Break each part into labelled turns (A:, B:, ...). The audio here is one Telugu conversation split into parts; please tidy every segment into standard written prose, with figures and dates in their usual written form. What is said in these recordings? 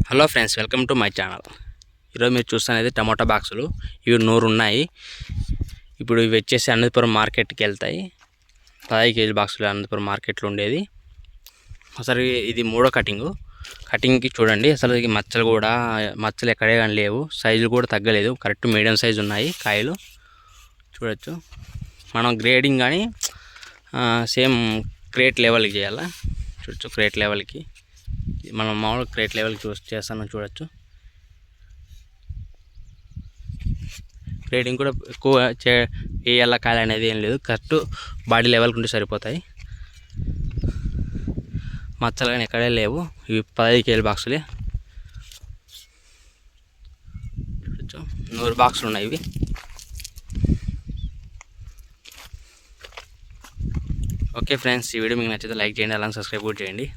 A: Hello friends, welcome to my channel. ఈరోజు మీరు చూస్తున్నది టమాటా బాక్సులు. ఇవి 100 ఉన్నాయి. ఇప్పుడు ఇవి వచ్చేసి అనంతపురం మార్కెట్కి వెళ్తాయి. 10 కేజీ బాక్సులు అనంతపురం మార్కెట్లో ఉండేది. అసలు ఇది మూడో కటింగ్కి చూడండి. అసలు ఈ మచ్చలు ఎక్కడే కానీ లేవు. సైజులు కూడా తగ్గలేదు. కరెక్ట్ మీడియం సైజు ఉన్నాయి కాయలు చూడొచ్చు. మనం గ్రేడింగ్ కానీ సేమ్ క్రేట్ లెవెల్కి చేయాలా. చూడొచ్చు, క్రేట్ లెవెల్కి మనం మామూలుగా క్రేట్ లెవెల్కి చేస్తాను చూడొచ్చు. గ్రేడింగ్ కూడా ఎక్కువ వేయాల కాయలు అనేది ఏం లేదు. కరెక్ట్ బాడీ లెవెల్కి ఉంటే సరిపోతాయి. మచ్చలు కానీ ఎక్కడే లేవు. ఇవి 15 కేజీ బాక్సులే. చూడొచ్చు, 100 బాక్సులు ఉన్నాయి ఇవి. ఓకే ఫ్రెండ్స్, ఈ వీడియో మీకు నచ్చితే లైక్ చేయండి, అలాగే సబ్స్క్రైబ్ కూడా చేయండి.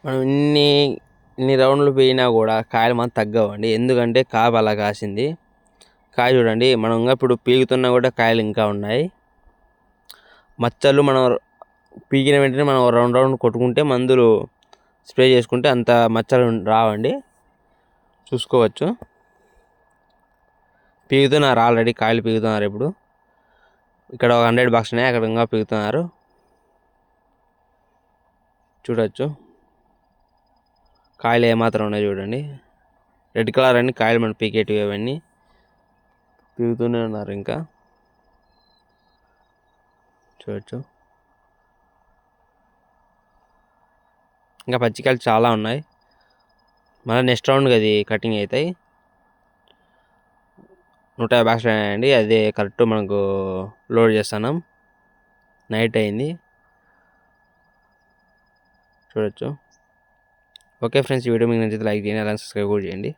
A: మనం ఇన్ని రౌండ్లు పోయినా కూడా కాయలు మాత్రం తగ్గవండి. ఎందుకంటే కాపు అలా కాసింది. కాయ చూడండి, మనం ఇంకా ఇప్పుడు పీగుతున్నా కూడా కాయలు ఇంకా ఉన్నాయి. మచ్చలు మనం పీకిన వెంటనే మనం రౌండ్ కొట్టుకుంటే, మందులు స్ప్రే చేసుకుంటే అంత మచ్చలు రావండి. చూసుకోవచ్చు, పీగుతున్నారు ఆల్రెడీ, కాయలు పీగుతున్నారు. ఇప్పుడు ఇక్కడ 100 బాక్స్ ఉన్నాయి, అక్కడ ఇంకా పీగుతున్నారు చూడొచ్చు. కాయలు ఏమాత్రం ఉన్నాయి చూడండి. రెడ్ కలర్ అన్ని కాయలు మన పీకేటివి అవన్నీ పీగుతూనే ఉన్నారు. ఇంకా చూడొచ్చు, ఇంకా పచ్చికాయలు చాలా ఉన్నాయి. మళ్ళీ నెక్స్ట్ రౌండ్కి అది కటింగ్ అవుతాయి. 150 బాక్స్ అయినాయండి. అదే కరెక్ట్ మనకు లోడ్ చేస్తున్నాం. నైట్ అయింది చూడొచ్చు. ఓకే ఫ్రెండ్స్, ఈ వీడియో మీకు నచ్చితే లైక్ చేయండి, అలాగే సబ్స్క్రైబ్ కూడా చేయండి.